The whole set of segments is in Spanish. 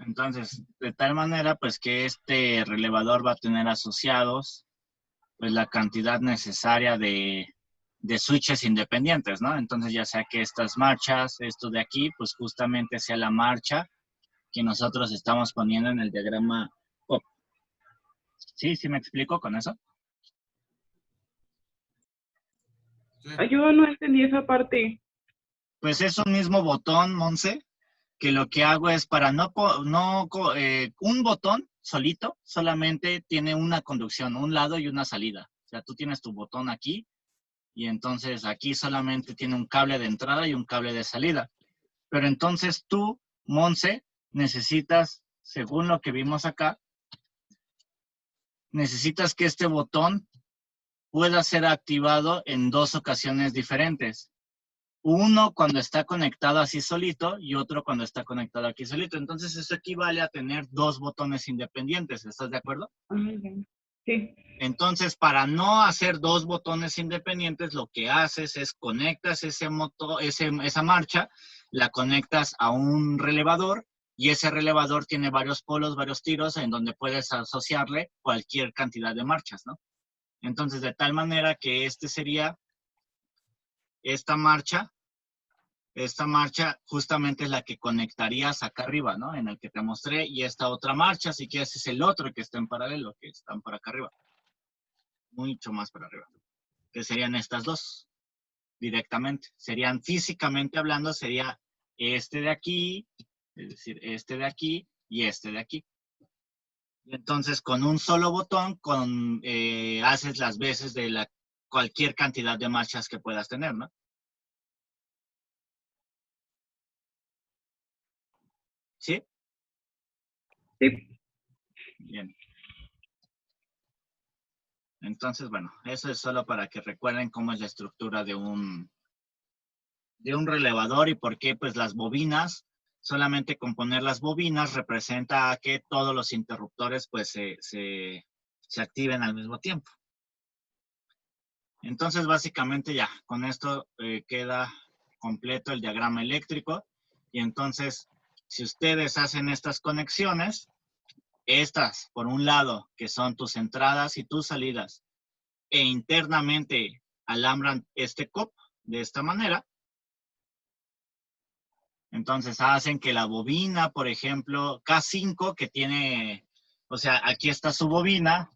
Entonces, de tal manera, pues que este relevador va a tener asociados, pues la cantidad necesaria de switches independientes, ¿no? Entonces, ya sea que estas marchas, esto de aquí, pues justamente sea la marcha que nosotros estamos poniendo en el diagrama POP. ¿Sí? ¿Sí me explico con eso? Yo no entendí esa parte. Pues es un mismo botón, Monse, que lo que hago es para un botón solito solamente tiene una conducción, un lado y una salida. O sea, tú tienes tu botón aquí y entonces aquí solamente tiene un cable de entrada y un cable de salida. Pero entonces tú, Monse, necesitas, según lo que vimos acá, necesitas que este botón pueda ser activado en dos ocasiones diferentes. Uno cuando está conectado así solito y otro cuando está conectado aquí solito. Entonces eso equivale a tener dos botones independientes. ¿Estás de acuerdo? Sí. Entonces, para no hacer dos botones independientes, lo que haces es conectas esa marcha, la conectas a un relevador y ese relevador tiene varios polos, varios tiros en donde puedes asociarle cualquier cantidad de marchas, ¿no? Entonces, de tal manera que sería esta marcha justamente es la que conectarías acá arriba, ¿no? En el que te mostré, y esta otra marcha, si quieres, es el otro que está en paralelo, que están por acá arriba. Mucho más para arriba. Que serían estas dos, directamente. Serían físicamente hablando, sería este de aquí, es decir, este de aquí y este de aquí. Y entonces, con un solo botón, haces las veces de cualquier cantidad de marchas que puedas tener, ¿no? ¿Sí? Sí. Bien. Entonces, bueno, eso es solo para que recuerden cómo es la estructura de un relevador y por qué, pues, las bobinas, solamente con poner las bobinas representa que todos los interruptores, pues, se activen al mismo tiempo. Entonces, básicamente ya, con esto queda completo el diagrama eléctrico. Y entonces, si ustedes hacen estas conexiones, estas, por un lado, que son tus entradas y tus salidas, e internamente alambran este COP de esta manera, entonces hacen que la bobina, por ejemplo, K5 que tiene, o sea, aquí está su bobina,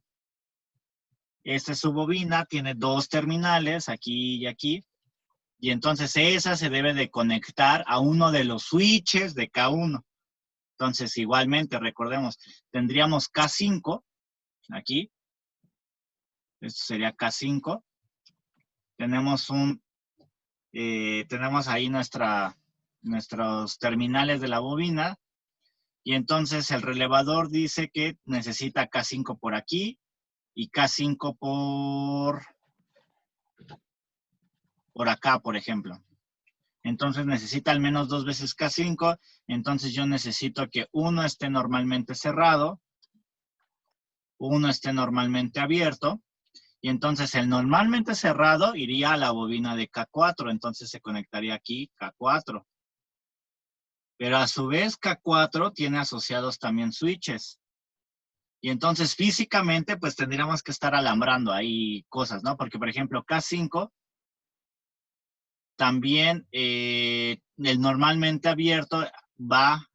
esta es su bobina, tiene dos terminales, aquí y aquí, y entonces esa se debe de conectar a uno de los switches de K1. Entonces, igualmente, recordemos, tendríamos K5, aquí, esto sería K5, tenemos tenemos ahí nuestros terminales de la bobina, y entonces el relevador dice que necesita K5 por aquí y K5 por acá, por ejemplo. Entonces necesita al menos dos veces K5, entonces yo necesito que uno esté normalmente cerrado, uno esté normalmente abierto, y entonces el normalmente cerrado iría a la bobina de K4, entonces se conectaría aquí K4. Pero a su vez K4 tiene asociados también switches. Y entonces físicamente pues tendríamos que estar alambrando ahí cosas, ¿no? Porque por ejemplo K5 también el normalmente abierto va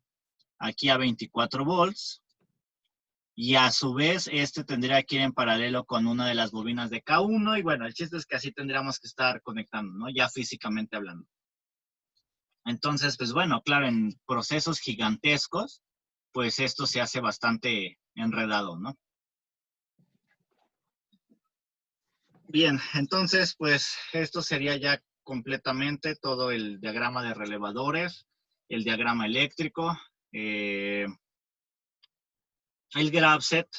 aquí a 24 volts y a su vez tendría que ir en paralelo con una de las bobinas de K1 y bueno, el chiste es que así tendríamos que estar conectando, ¿no? Ya físicamente hablando. Entonces, pues bueno, claro, en procesos gigantescos, pues esto se hace bastante enredado, ¿no? Bien, entonces, pues esto sería ya completamente todo el diagrama de relevadores, el diagrama eléctrico, el graph set,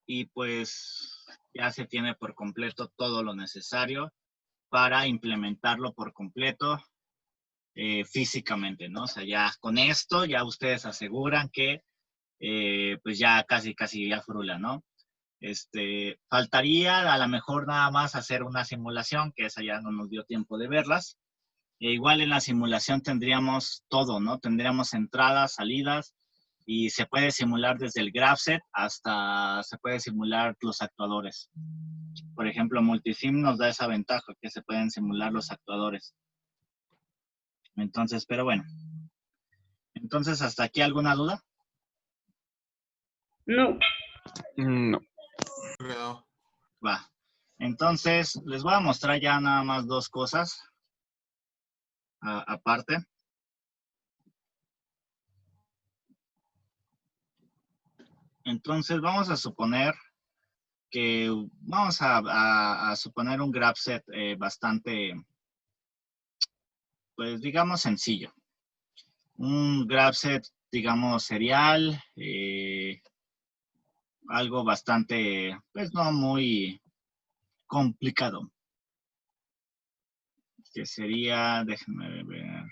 y pues ya se tiene por completo todo lo necesario para implementarlo por completo físicamente, ¿no? O sea, ya con esto ya ustedes aseguran que pues ya casi ya frula, ¿no? Faltaría a lo mejor nada más hacer una simulación, que esa ya no nos dio tiempo de verlas, E igual en la simulación tendríamos todo, ¿no? Tendríamos entradas, salidas, y se puede simular desde el GraphSet hasta se puede simular los actuadores. Por ejemplo, Multisim nos da esa ventaja, que se pueden simular los actuadores. Entonces, pero bueno. Entonces, ¿hasta aquí alguna duda? No. No. Va. Entonces, les voy a mostrar ya nada más dos cosas aparte. Entonces, vamos a suponer que vamos a suponer un graph set bastante, pues digamos sencillo. Un graph set, digamos, serial, algo bastante, pues no muy complicado. Que sería, déjenme ver.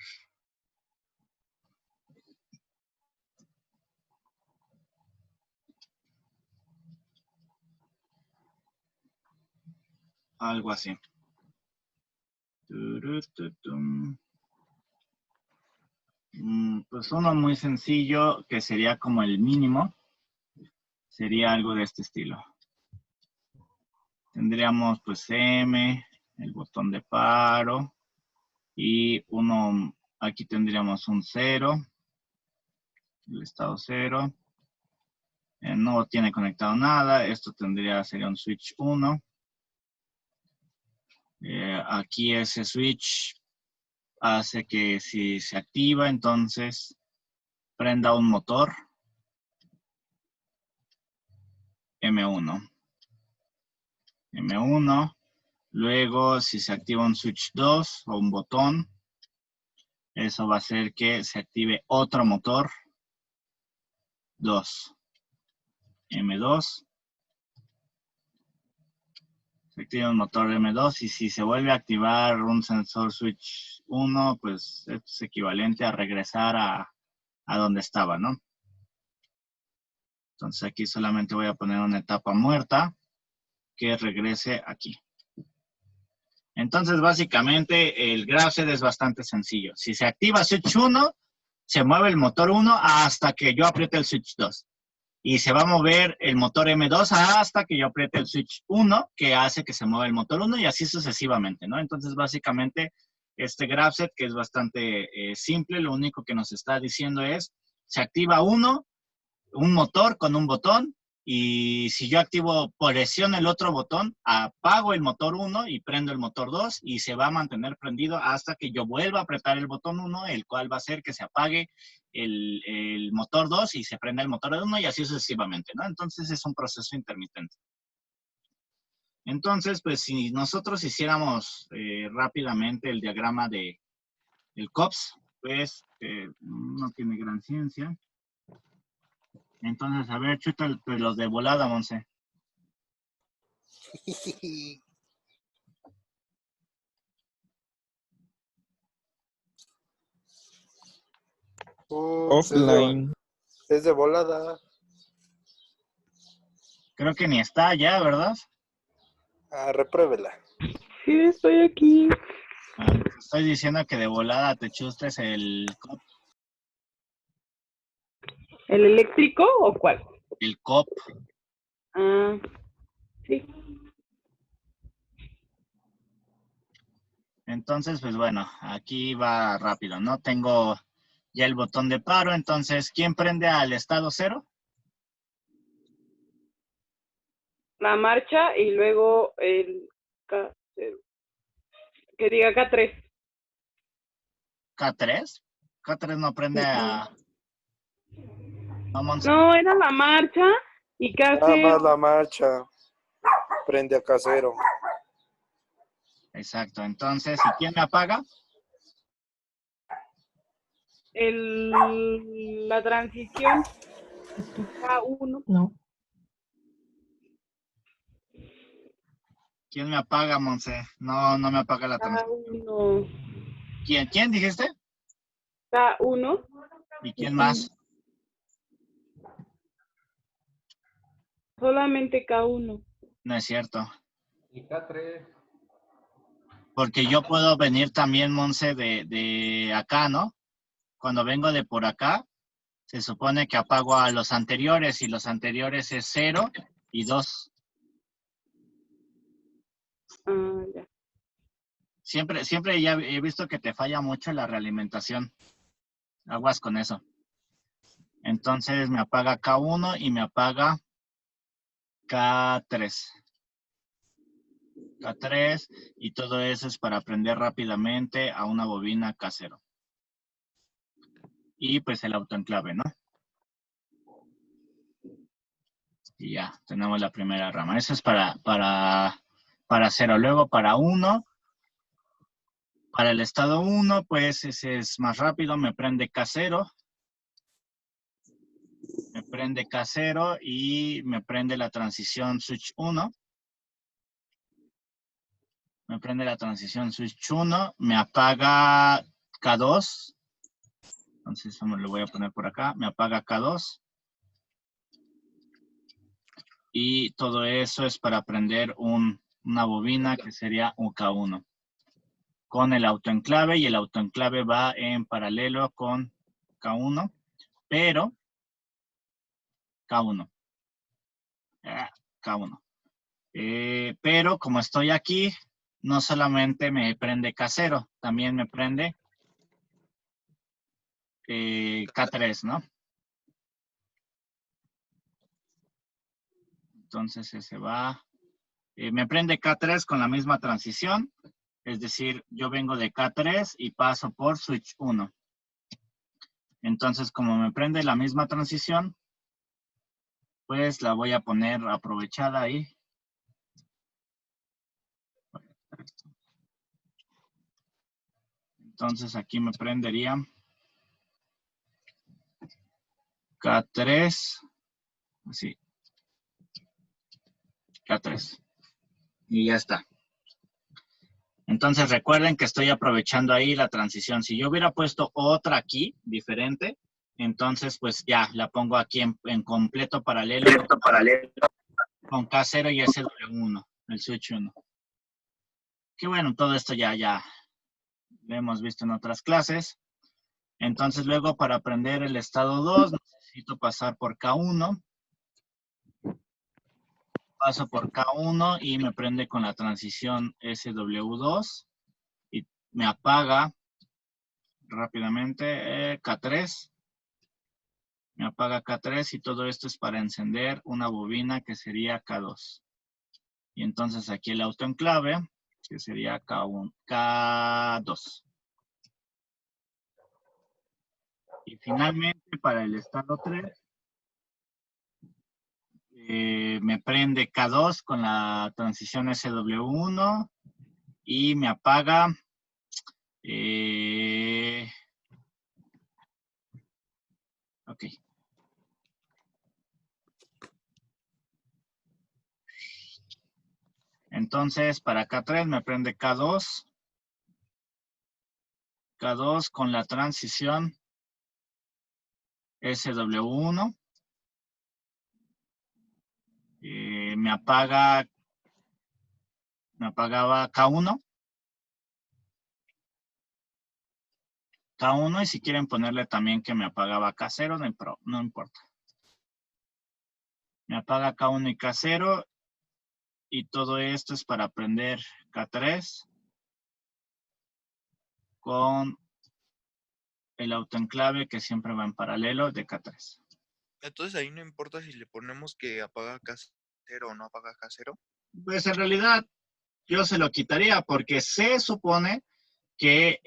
Algo así. Pues uno muy sencillo, que sería como el mínimo, sería algo de este estilo. Tendríamos pues M, el botón de paro, y uno, aquí tendríamos un 0, el estado 0. No tiene conectado nada, esto sería un switch 1. Aquí ese switch hace que si se activa, entonces prenda un motor M1. M1. Luego, si se activa un switch 2 o un botón, eso va a hacer que se active otro motor 2. M2. Se activa un motor M2 y si se vuelve a activar un sensor switch 1, pues es equivalente a regresar a donde estaba, ¿no? Entonces aquí solamente voy a poner una etapa muerta que regrese aquí. Entonces básicamente el GraphSet es bastante sencillo. Si se activa switch 1, se mueve el motor 1 hasta que yo apriete el switch 2. Y se va a mover el motor M2 hasta que yo apriete el switch 1, que hace que se mueva el motor 1 y así sucesivamente, ¿no? Entonces básicamente este GraphSet, que es bastante simple, lo único que nos está diciendo es, se activa un motor con un botón, y si yo presiono el otro botón, apago el motor 1 y prendo el motor 2 y se va a mantener prendido hasta que yo vuelva a apretar el botón 1, el cual va a hacer que se apague el motor 2 y se prenda el motor 1 y así sucesivamente, ¿no? Entonces es un proceso intermitente. Entonces, pues si nosotros hiciéramos rápidamente el diagrama del COPS, pues no tiene gran ciencia. Entonces, a ver, chuta los de volada, Monse. Offline. Es de volada. Creo que ni está ya, ¿verdad? Repruébela. Sí, estoy aquí. Te estoy diciendo que de volada te chustes el COP. ¿El eléctrico o cuál? El COP. Ah, sí. Entonces, pues bueno, aquí va rápido, ¿no? Tengo ya el botón de paro, entonces, ¿quién prende al estado 0? La marcha y luego el K0. Que diga K3. ¿K3? ¿K3 no prende a... No, era la marcha y Nada más K0. la marcha. Prende a K0. Exacto, entonces, ¿y quién me apaga? La transición K1. No. ¿Quién me apaga, Monse? No, no me apaga la transición. K1. ¿Quién dijiste? K1. ¿Y quién más? Solamente K1. No es cierto. Y K3. Porque yo puedo venir también, Monse, de acá, ¿no? Cuando vengo de por acá, se supone que apago a los anteriores y los anteriores es 0 y 2. Ya. Siempre ya he visto que te falla mucho la realimentación. Aguas con eso. Entonces me apaga K1 y me apaga K3. K3 y todo eso es para prender rápidamente a una bobina K0. Y pues el autoenclave, ¿no? Y ya, tenemos la primera rama. Eso es para 0. Luego para 1. Para el estado 1, pues ese es más rápido. Me prende K0. Me prende K0 y me prende la transición switch 1. Me prende la transición switch 1. Me apaga K2. Entonces eso me lo voy a poner por acá. Me apaga K2. Y todo eso es para prender una bobina que sería un K1. Con el autoenclave y el autoenclave va en paralelo con K1. Pero K1. K1. Pero como estoy aquí, no solamente me prende K0, también me prende K3, ¿no? Entonces ese va. Me prende K3 con la misma transición. Es decir, yo vengo de K3 y paso por switch 1. Entonces, como me prende la misma transición, pues la voy a poner aprovechada ahí. Entonces aquí me prendería K3, así, K3. Y ya está. Entonces recuerden que estoy aprovechando ahí la transición. Si yo hubiera puesto otra aquí, diferente, entonces pues ya la pongo aquí en completo paralelo con K0 y SW1, el switch 1. Que bueno, todo esto ya lo hemos visto en otras clases. Entonces luego para aprender el estado 2 necesito pasar por K1. Paso por K1 y me prende con la transición SW2 y me apaga rápidamente K3. Me apaga K3 y todo esto es para encender una bobina que sería K2. Y entonces aquí el autoenclave, que sería K1, K2. Y finalmente para el estado 3, me prende K2 con la transición SW1 y me apaga ok. Entonces, para K3 me prende K2. K2 con la transición SW1. Me apagaba K1. K1 y si quieren ponerle también que me apagaba K0, no importa. Me apaga K1 y K0 y todo esto es para prender K3 con el autoenclave que siempre va en paralelo de K3. Entonces ahí no importa si le ponemos que apaga K0 o no apaga K0. Pues en realidad yo se lo quitaría porque se supone que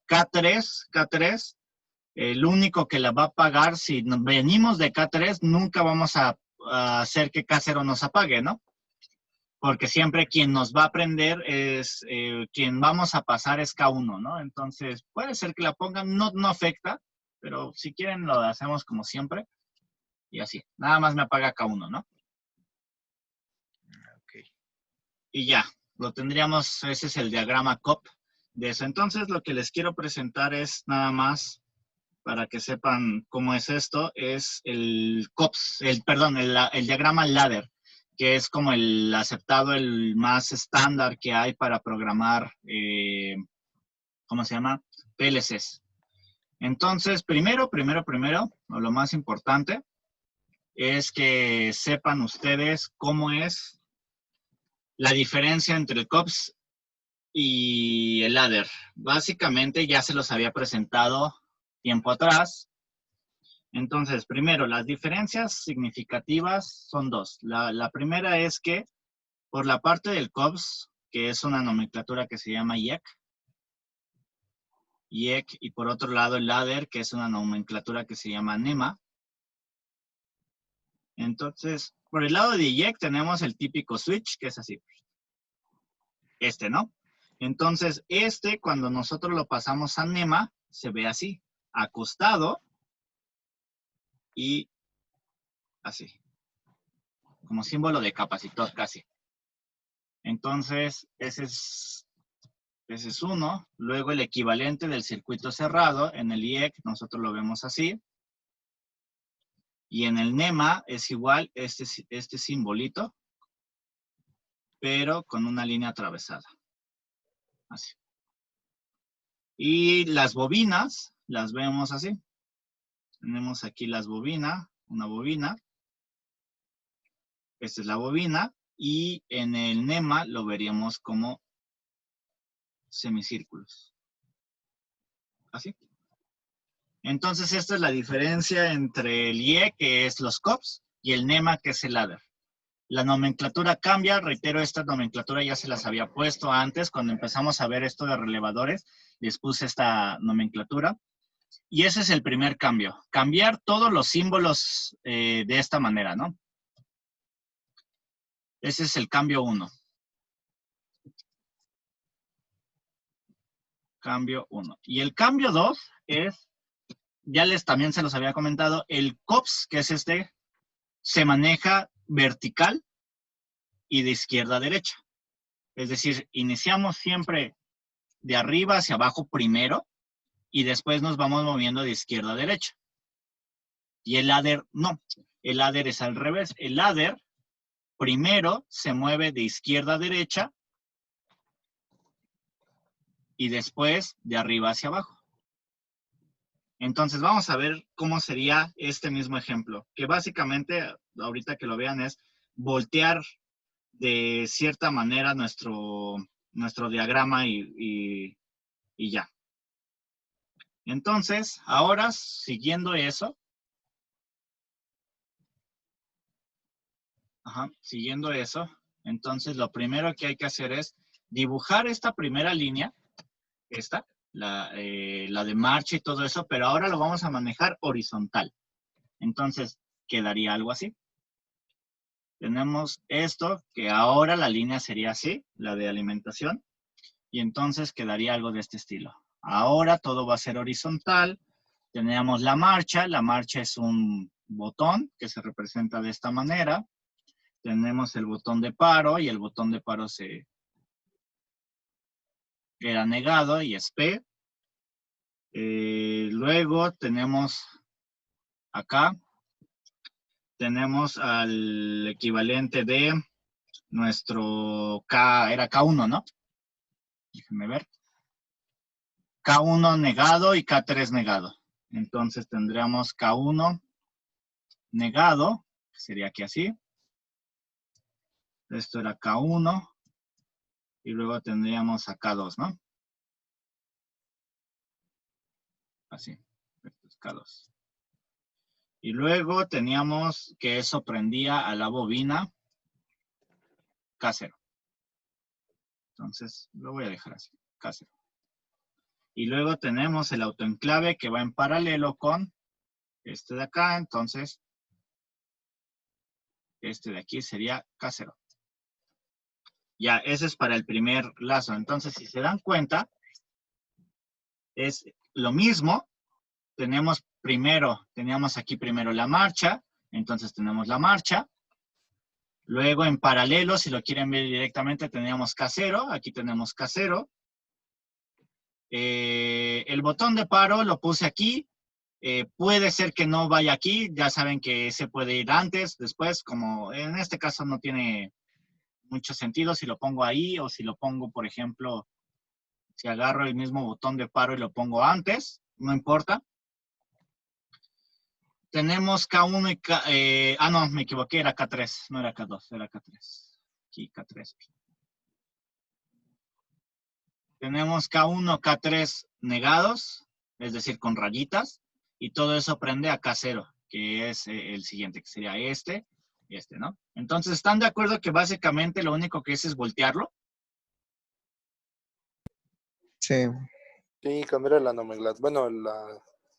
K3, el único que la va a apagar si venimos de K3, nunca vamos a hacer que K0 nos apague, ¿no? Porque siempre quien nos va a prender es, quien vamos a pasar es K1, ¿no? Entonces, puede ser que la pongan, no afecta, pero si quieren lo hacemos como siempre. Y así, nada más me apaga K1, ¿no? Ok. Y ya, lo tendríamos, ese es el diagrama COP de eso. Entonces, lo que les quiero presentar es nada más, para que sepan cómo es esto, es el COPS, el diagrama ladder, que es como el aceptado, el más estándar que hay para programar, ¿cómo se llama? PLCs. Entonces, primero, o lo más importante, es que sepan ustedes cómo es la diferencia entre el COPS y el ladder. Básicamente ya se los había presentado tiempo atrás. Entonces, primero, las diferencias significativas son dos. La primera es que por la parte del COPS, que es una nomenclatura que se llama IEC, y por otro lado el ladder, que es una nomenclatura que se llama NEMA. Entonces, por el lado de IEC tenemos el típico switch, que es así. ¿No? Entonces, cuando nosotros lo pasamos a NEMA, se ve así, acostado y así, como símbolo de capacitor casi. Entonces, ese es uno. Luego el equivalente del circuito cerrado, en el IEC nosotros lo vemos así. Y en el NEMA es igual este simbolito, pero con una línea atravesada. Así. Y las bobinas las vemos así. Tenemos aquí las bobinas, una bobina. Esta es la bobina. Y en el NEMA lo veríamos como semicírculos. Así. Entonces, esta es la diferencia entre el IE, que es los COPS, y el NEMA, que es el ladder. La nomenclatura cambia, reitero, esta nomenclatura ya se las había puesto antes, cuando empezamos a ver esto de relevadores, les puse esta nomenclatura. Y ese es el primer cambio, cambiar todos los símbolos de esta manera, ¿no? Ese es el cambio 1. Cambio 1. Y el cambio 2 es, también se los había comentado, el COPS, que es se maneja vertical y de izquierda a derecha. Es decir, iniciamos siempre de arriba hacia abajo primero y después nos vamos moviendo de izquierda a derecha. Y el ladder no. El ladder es al revés. El ladder primero se mueve de izquierda a derecha y después de arriba hacia abajo. Entonces vamos a ver cómo sería este mismo ejemplo, que básicamente, ahorita que lo vean, es voltear de cierta manera nuestro diagrama y ya. Entonces, ahora, siguiendo eso, entonces lo primero que hay que hacer es dibujar esta primera línea, la de marcha y todo eso, pero ahora lo vamos a manejar horizontal. Entonces, quedaría algo así. Tenemos esto, que ahora la línea sería así, la de alimentación, y entonces quedaría algo de este estilo. Ahora todo va a ser horizontal. Tenemos la marcha es un botón que se representa de esta manera. Tenemos el botón de paro, y el botón de paro era negado y es P. Luego tenemos acá, tenemos al equivalente de nuestro K, era K1, ¿no? Déjenme ver. K1 negado y K3 negado. Entonces tendríamos K1 negado, que sería aquí así. Esto era K1. Y luego tendríamos a K2, ¿no? Así. Esto es K2. Y luego teníamos que eso prendía a la bobina K0. Entonces, lo voy a dejar así, K0. Y luego tenemos el autoenclave que va en paralelo con este de acá. Entonces, este de aquí sería K0. Ya, ese es para el primer lazo. Entonces, si se dan cuenta, es lo mismo. Teníamos aquí primero la marcha. Entonces, tenemos la marcha. Luego, en paralelo, si lo quieren ver directamente, teníamos K0. Aquí tenemos K0. El botón de paro lo puse aquí Puede ser que no vaya aquí, ya saben que se puede ir antes, después, como en este caso no tiene mucho sentido si lo pongo ahí o si lo pongo, por ejemplo, si agarro el mismo botón de paro y lo pongo antes, no importa. Tenemos K1 y K... no, me equivoqué, era K3, no era K2, era K3. Aquí K3. Tenemos K1, K3 negados, es decir, con rayitas, y todo eso prende a K0, que es el siguiente, que sería este, ¿no? Entonces, ¿están de acuerdo que básicamente lo único que es voltearlo? Sí. Sí, cambiar la nomenclatura. Bueno,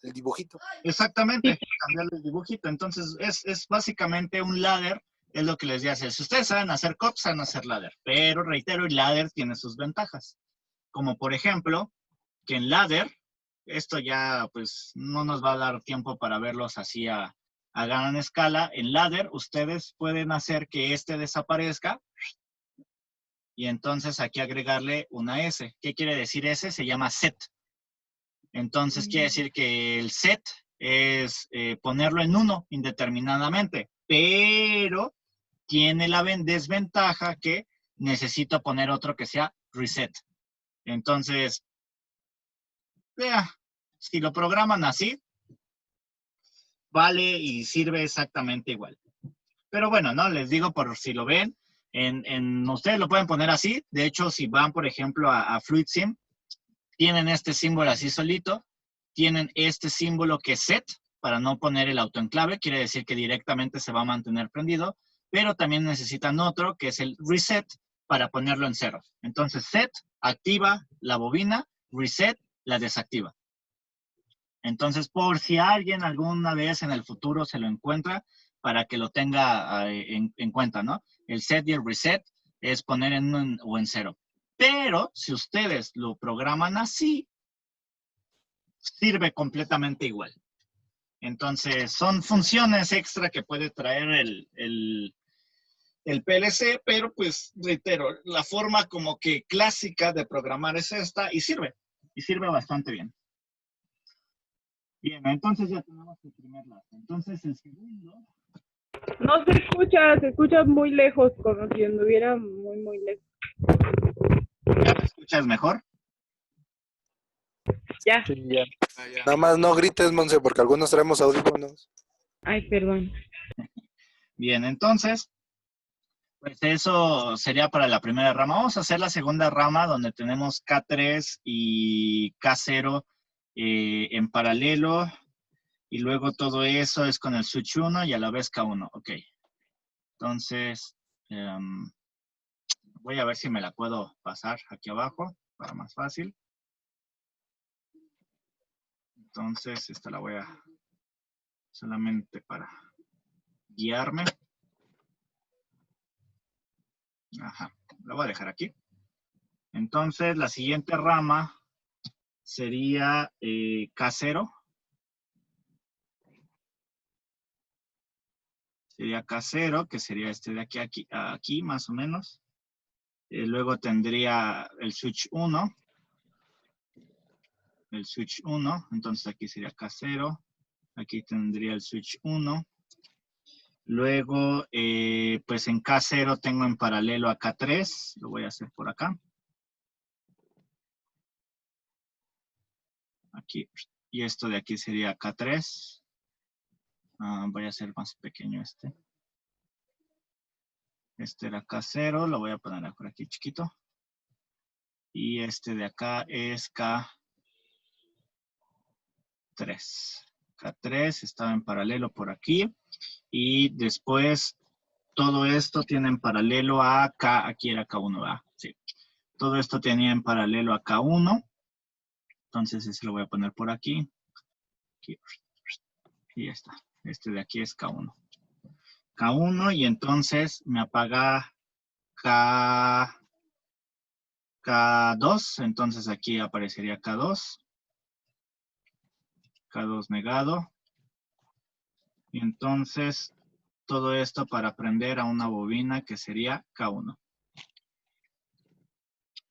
el dibujito. Exactamente, cambiarle el dibujito. Entonces, es básicamente un ladder, es lo que les voy a hacer. Si ustedes saben hacer COP, saben hacer ladder, pero reitero, el ladder tiene sus ventajas. Como por ejemplo, que en ladder, esto ya pues no nos va a dar tiempo para verlos así a gran escala. En ladder, ustedes pueden hacer que este desaparezca y entonces aquí agregarle una S. ¿Qué quiere decir S? Se llama set. Entonces quiere decir que el set es ponerlo en 1 indeterminadamente, pero tiene la desventaja que necesito poner otro que sea reset. Entonces, si lo programan así, vale y sirve exactamente igual. Pero bueno, ¿no? Les digo por si lo ven, ustedes lo pueden poner así. De hecho, si van, por ejemplo, a FluidSim, tienen este símbolo así solito, tienen este símbolo que es set, para no poner el autoenclave, quiere decir que directamente se va a mantener prendido, pero también necesitan otro, que es el reset, para ponerlo en 0. Entonces, set activa la bobina, reset la desactiva. Entonces, por si alguien alguna vez en el futuro se lo encuentra, para que lo tenga en cuenta, ¿no? El set y el reset es poner en 1 o en 0. Pero si ustedes lo programan así, sirve completamente igual. Entonces, son funciones extra que puede traer el PLC, pero pues, reitero, la forma como que clásica de programar es esta y sirve bastante bien. Bien, entonces ya tenemos el primer lado. Entonces, el segundo... No se escucha muy lejos, como si anduviera muy, muy lejos. ¿Ya me escuchas mejor? Ya. Sí, ya. Nada más no grites, Monse, porque algunos traemos audífonos. Ay, perdón. Bien, entonces, pues eso sería para la primera rama. Vamos a hacer la segunda rama donde tenemos K3 y K0 en paralelo. Y luego todo eso es con el switch 1 y a la vez K1. Ok. Entonces, voy a ver si me la puedo pasar aquí abajo para más fácil. Entonces, esta la voy a solamente para guiarme. Ajá, la voy a dejar aquí. Entonces, la siguiente rama sería K0. Sería K0, que sería este de aquí, aquí más o menos. Luego tendría el switch 1. El switch 1, entonces aquí sería K0. Aquí tendría el switch 1. Luego, pues en K0 tengo en paralelo a K3. Lo voy a hacer por acá. Aquí. Y esto de aquí sería K3. Voy a hacer más pequeño este. Este era K0. Lo voy a poner por aquí chiquito. Y este de acá es K3. K3 estaba en paralelo por aquí. Y después todo esto tiene en paralelo a K. Aquí era K1, ¿verdad? Sí. Todo esto tenía en paralelo a K1. Entonces ese lo voy a poner por aquí. Aquí. Y ya está. Este de aquí es K1. K1 y entonces me apaga K2. Entonces aquí aparecería K2. K2 negado. Y entonces todo esto para prender a una bobina que sería K1.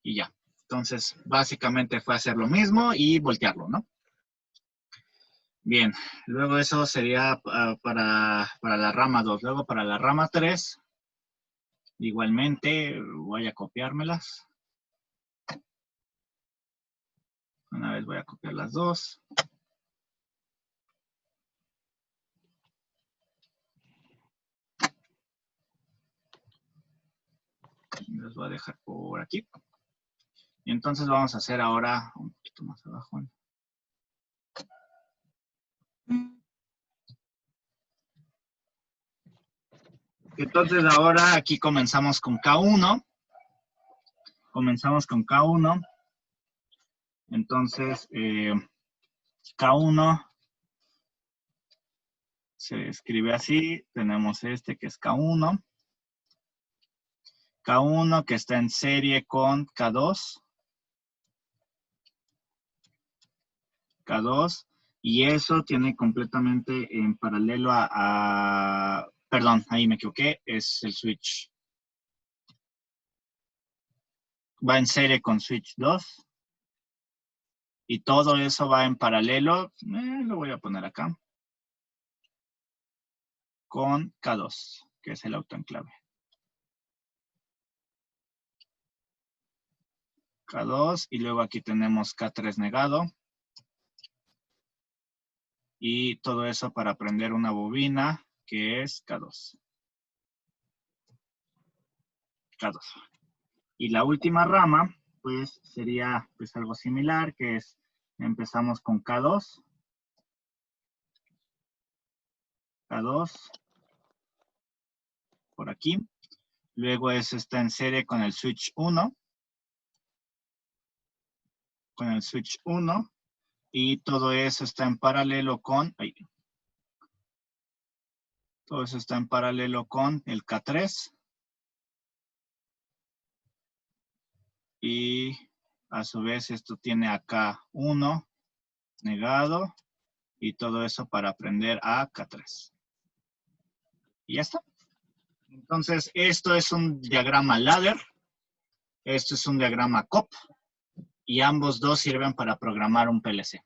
Y ya. Entonces, básicamente fue hacer lo mismo y voltearlo, ¿no? Bien, luego eso sería para la rama 2. Luego para la rama 3, igualmente voy a copiármelas. Una vez voy a copiar las dos. Los voy a dejar por aquí. Y entonces vamos a hacer ahora un poquito más abajo. Entonces ahora aquí comenzamos con K1. Comenzamos con K1. Entonces, K1 se escribe así. Tenemos este que es K1. K1 que está en serie con K2. K2. Y eso tiene completamente en paralelo perdón, ahí me equivoqué. Es el switch. Va en serie con switch 2. Y todo eso va en paralelo. Lo voy a poner acá. Con K2, que es el autoenclave. K2 y luego aquí tenemos K3 negado. Y todo eso para prender una bobina que es K2. K2. Y la última rama, pues sería pues algo similar, que es, empezamos con K2. K2. Por aquí. Luego eso está en serie con el switch 1. Con el switch 1. Y todo eso está en paralelo con... todo eso está en paralelo con el K3. Y a su vez esto tiene acá 1 negado. Y todo eso para prender a K3. Y ya está. Entonces, esto es un diagrama ladder. Esto es un diagrama COP. Y ambos dos sirven para programar un PLC.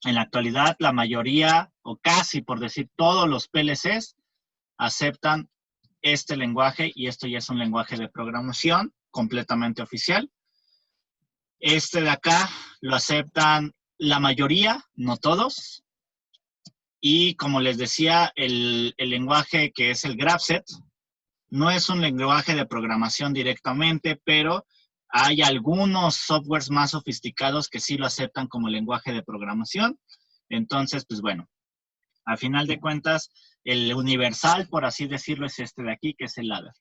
En la actualidad, la mayoría, o casi por decir todos los PLCs, aceptan este lenguaje. Y esto ya es un lenguaje de programación completamente oficial. Este de acá lo aceptan la mayoría, no todos. Y como les decía, el lenguaje que es el GraphSet no es un lenguaje de programación directamente, pero hay algunos softwares más sofisticados que sí lo aceptan como lenguaje de programación. Entonces, pues bueno, al final de cuentas, el universal, por así decirlo, es este de aquí, que es el ladder.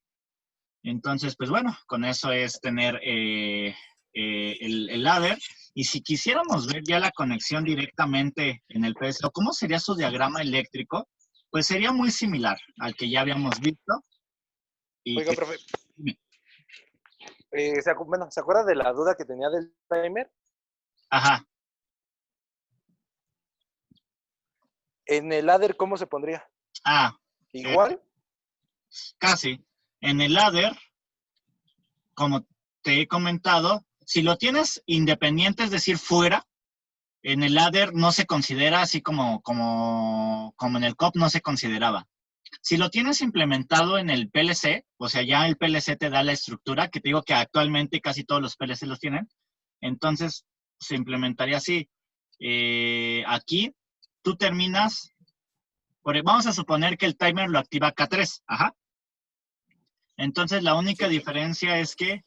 Entonces, pues bueno, con eso es tener el ladder. Y si quisiéramos ver ya la conexión directamente en el PLC, o cómo sería su diagrama eléctrico, pues sería muy similar al que ya habíamos visto. Y Oiga, profe. ¿Se acuerda de la duda que tenía del timer? Ajá. En el ladder, ¿cómo se pondría? ¿Igual? Casi. En el ladder, como te he comentado, si lo tienes independiente, es decir, fuera, en el ladder no se considera así como en el COP no se consideraba. Si lo tienes implementado en el PLC, o sea, ya el PLC te da la estructura, que te digo que actualmente casi todos los PLC los tienen, entonces se implementaría así. Aquí tú terminas, vamos a suponer que el timer lo activa K3, ajá. Entonces la única diferencia es que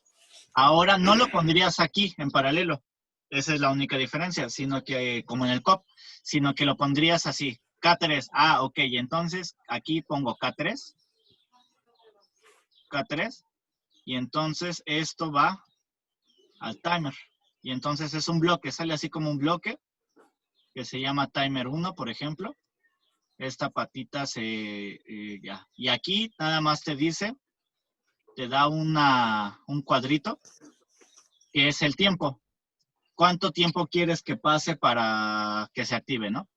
ahora no lo pondrías aquí en paralelo. Esa es la única diferencia, sino que, como en el COP, sino que lo pondrías así. K3, ok, entonces aquí pongo K3, y entonces esto va al timer. Y entonces es un bloque, sale así como un bloque, que se llama timer 1, por ejemplo. Esta patita ya. Y aquí nada más te dice, te da un cuadrito, que es el tiempo. ¿Cuánto tiempo quieres que pase para que se active, no?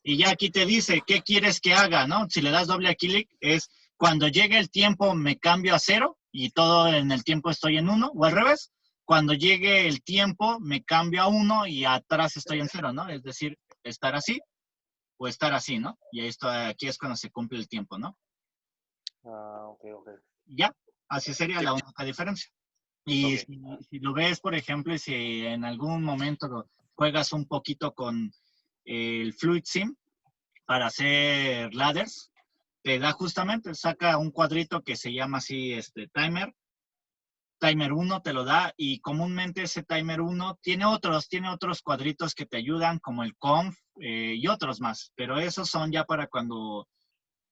Y ya aquí te dice, ¿qué quieres que haga, no? Si le das doble clic, es cuando llegue el tiempo me cambio a 0 y todo en el tiempo estoy en 1, o al revés. cuando llegue el tiempo me cambio a 1 y atrás estoy en 0, ¿no? Es decir, estar así o estar así, ¿no? Y aquí es cuando se cumple el tiempo, ¿no? Ok. Ya, así sería la única diferencia. Y si lo ves, por ejemplo, y si en algún momento juegas un poquito con el Fluid Sim para hacer ladders, te da justamente, saca un cuadrito que se llama así, timer 1 te lo da, y comúnmente ese timer 1 tiene otros cuadritos que te ayudan, como el conf y otros más, pero esos son ya para cuando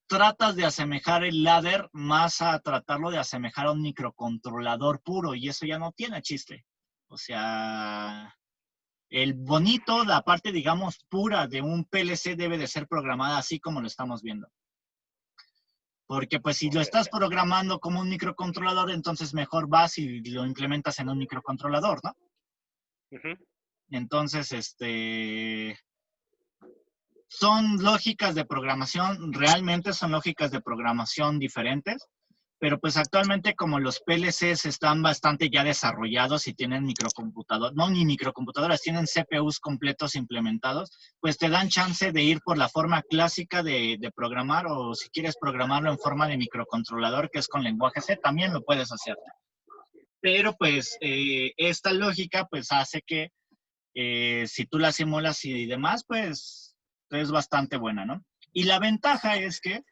tratas de asemejar el ladder más a tratarlo de asemejar a un microcontrolador puro, y eso ya no tiene chiste. O sea, el bonito, la parte, digamos, pura de un PLC debe de ser programada así como lo estamos viendo. Porque pues si lo estás programando como un microcontrolador, entonces mejor vas y lo implementas en un microcontrolador, ¿no? Entonces, son lógicas de programación, realmente son lógicas de programación diferentes, pero pues actualmente como los PLCs están bastante ya desarrollados y tienen microcomputadoras, no ni microcomputadoras, tienen CPUs completos implementados, pues te dan chance de ir por la forma clásica de programar, o si quieres programarlo en forma de microcontrolador, que es con lenguaje C, también lo puedes hacer. Pero pues esta lógica pues hace que si tú la simulas y demás, pues es bastante buena, ¿no? Y la ventaja es que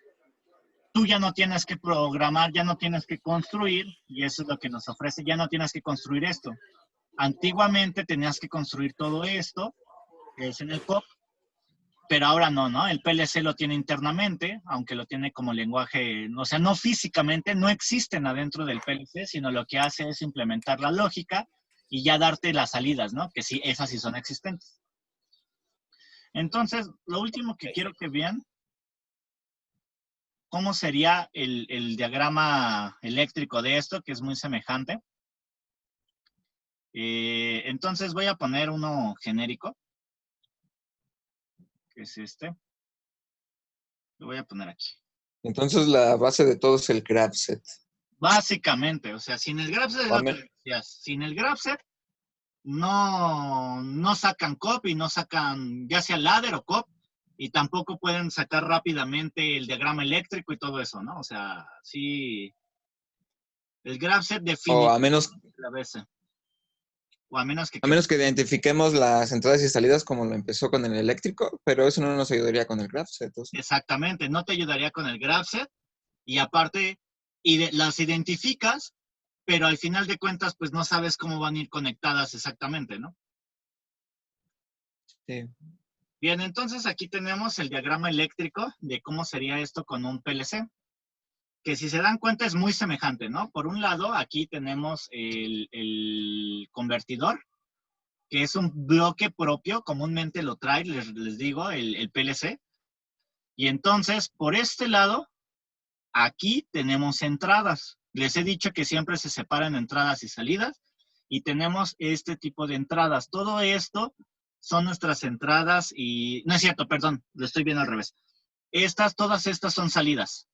tú ya no tienes que programar, ya no tienes que construir, y eso es lo que nos ofrece, ya no tienes que construir esto. Antiguamente tenías que construir todo esto, que es en el POP, pero ahora no, ¿no? El PLC lo tiene internamente, aunque lo tiene como lenguaje, o sea, no físicamente, no existen adentro del PLC, sino lo que hace es implementar la lógica y ya darte las salidas, ¿no? Que sí, esas sí son existentes. Entonces, lo último que quiero que vean, cómo sería el diagrama eléctrico de esto, que es muy semejante. Entonces voy a poner uno genérico, que es este. Lo voy a poner aquí. Entonces la base de todo es el grabset. Básicamente, o sea, sin el grabset es lo que decías. Sin el grabset no sacan COP y no sacan ya sea ladder o COP, y tampoco pueden sacar rápidamente el diagrama eléctrico y todo eso, ¿no? O sea, sí, el grabset define O a menos la base. O a menos que... A menos que identifiquemos las entradas y salidas como lo empezó con el eléctrico, pero eso no nos ayudaría con el grabset. Exactamente, no te ayudaría con el grabset, y aparte las identificas, pero al final de cuentas pues no sabes cómo van a ir conectadas exactamente, ¿no? Sí. Bien, entonces aquí tenemos el diagrama eléctrico de cómo sería esto con un PLC, que si se dan cuenta es muy semejante, ¿no? Por un lado, aquí tenemos el convertidor, que es un bloque propio, comúnmente lo trae, les digo, el PLC. Y entonces, por este lado, aquí tenemos entradas. Les he dicho que siempre se separan entradas y salidas, y tenemos este tipo de entradas. Todo esto son nuestras entradas y... No es cierto, perdón, lo estoy viendo al revés. Todas estas son salidas.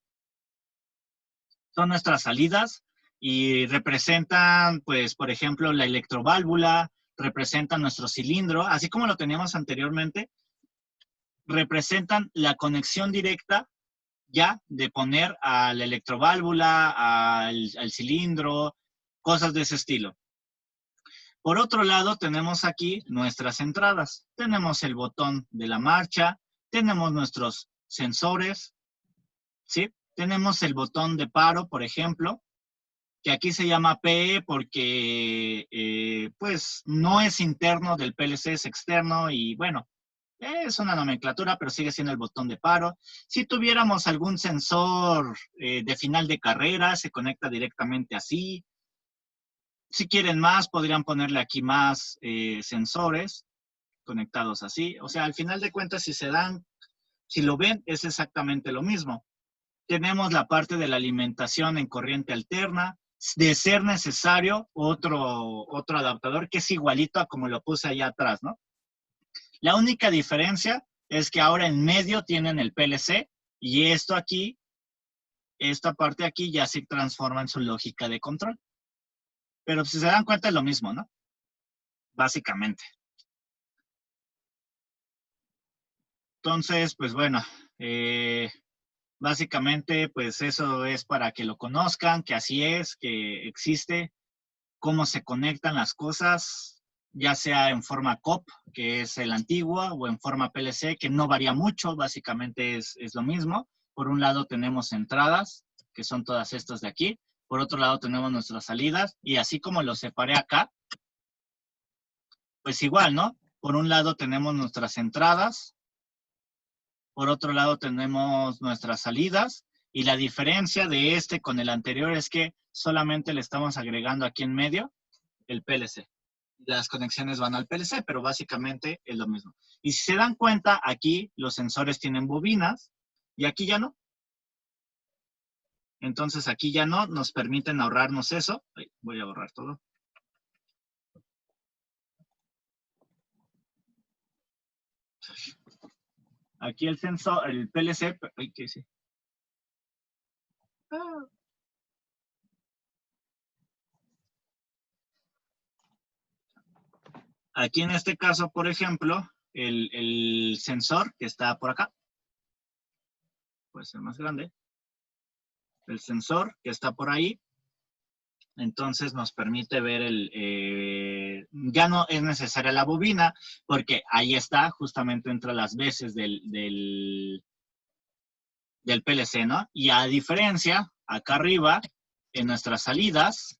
Son nuestras salidas y representan, pues, por ejemplo, la electroválvula, representan nuestro cilindro, así como lo teníamos anteriormente, representan la conexión directa ya de poner a la electroválvula, al cilindro, cosas de ese estilo. Por otro lado, tenemos aquí nuestras entradas. Tenemos el botón de la marcha, tenemos nuestros sensores, ¿sí? Tenemos el botón de paro, por ejemplo, que aquí se llama PE porque, pues, no es interno del PLC, es externo y, bueno, es una nomenclatura, pero sigue siendo el botón de paro. Si tuviéramos algún sensor de final de carrera, se conecta directamente así. Si quieren más, podrían ponerle aquí más sensores conectados así. O sea, al final de cuentas, si lo ven, es exactamente lo mismo. Tenemos la parte de la alimentación en corriente alterna. De ser necesario, otro adaptador que es igualito a como lo puse allá atrás, ¿no? La única diferencia es que ahora en medio tienen el PLC y esto aquí, esta parte aquí ya se transforma en su lógica de control. Pero si se dan cuenta es lo mismo, ¿no? Básicamente. Entonces, pues bueno, básicamente, pues eso es para que lo conozcan, que así es, que existe, cómo se conectan las cosas, ya sea en forma COP, que es el antiguo, o en forma PLC, que no varía mucho, básicamente es lo mismo. Por un lado tenemos entradas, que son todas estas de aquí. Por otro lado tenemos nuestras salidas, y así como lo separé acá, pues igual, ¿no? Por un lado tenemos nuestras entradas, por otro lado tenemos nuestras salidas, y la diferencia de este con el anterior es que solamente le estamos agregando aquí en medio el PLC. Las conexiones van al PLC, pero básicamente es lo mismo. Y si se dan cuenta, aquí los sensores tienen bobinas, y aquí ya no. Entonces aquí ya no, nos permiten ahorrarnos eso. Ay, voy a borrar todo. Aquí el sensor, el PLC, ay, ¿qué hice? Aquí en este caso, por ejemplo, el sensor que está por acá, puede ser más grande, el sensor que está por ahí, entonces nos permite ver ya no es necesaria la bobina, porque ahí está, justamente entre las veces del PLC, ¿no? Y a diferencia, acá arriba, en nuestras salidas,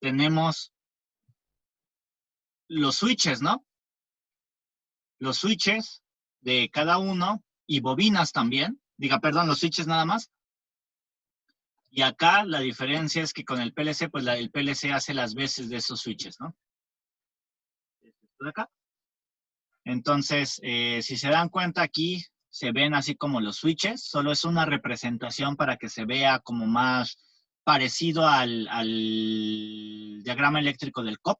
tenemos los switches, ¿no? Los switches de cada uno y bobinas también. Perdón, los switches nada más. Y acá la diferencia es que con el PLC, pues el PLC hace las veces de esos switches, ¿no? De acá. Entonces, si se dan cuenta aquí, se ven así como los switches. Solo es una representación para que se vea como más parecido al diagrama eléctrico del COP.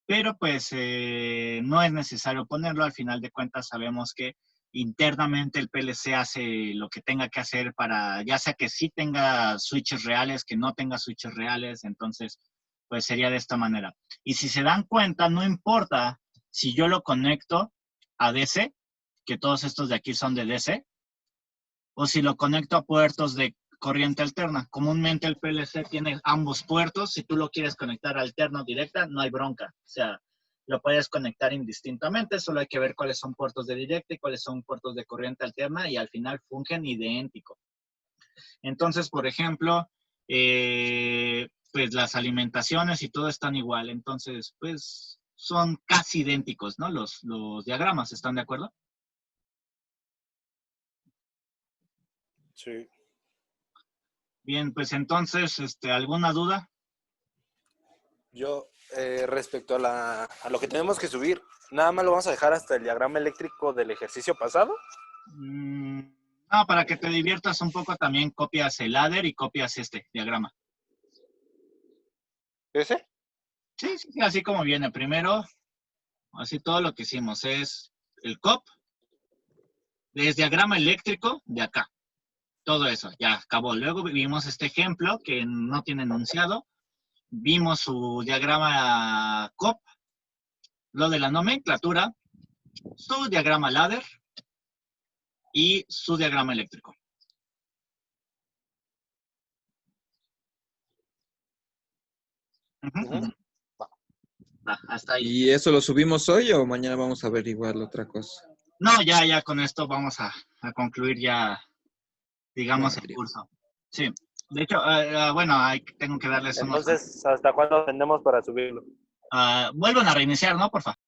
Pero pues no es necesario ponerlo. Al final de cuentas sabemos que internamente el PLC hace lo que tenga que hacer para, ya sea que sí tenga switches reales, que no tenga switches reales, entonces pues sería de esta manera. Y si se dan cuenta, no importa si yo lo conecto a DC, que todos estos de aquí son de DC, o si lo conecto a puertos de corriente alterna. Comúnmente el PLC tiene ambos puertos. Si tú lo quieres conectar alterno directa, no hay bronca. O sea, lo puedes conectar indistintamente, solo hay que ver cuáles son puertos de directa y cuáles son puertos de corriente alterna, y al final fungen idéntico. Entonces, por ejemplo, pues las alimentaciones y todo están igual. Entonces, pues son casi idénticos, ¿no? Los diagramas, ¿están de acuerdo? Sí. Bien, pues entonces, ¿alguna duda? Yo, respecto a lo que tenemos que subir, ¿nada más lo vamos a dejar hasta el diagrama eléctrico del ejercicio pasado? No, para que te diviertas un poco también copias el ladder y copias este diagrama. ¿Ese? Sí, así como viene. Primero, así todo lo que hicimos es el COP, es diagrama eléctrico de acá. Todo eso, ya acabó. Luego vimos este ejemplo que no tiene enunciado. Vimos su diagrama COP, lo de la nomenclatura, su diagrama ladder y su diagrama eléctrico. Hasta ahí. ¿Y eso lo subimos hoy o mañana vamos a averiguar otra cosa? No, ya con esto vamos a concluir ya, digamos, el curso. Sí. De hecho, bueno, tengo que darles unos... Entonces, ¿hasta cuándo tenemos para subirlo? Vuelvan a reiniciar, ¿no? Por favor.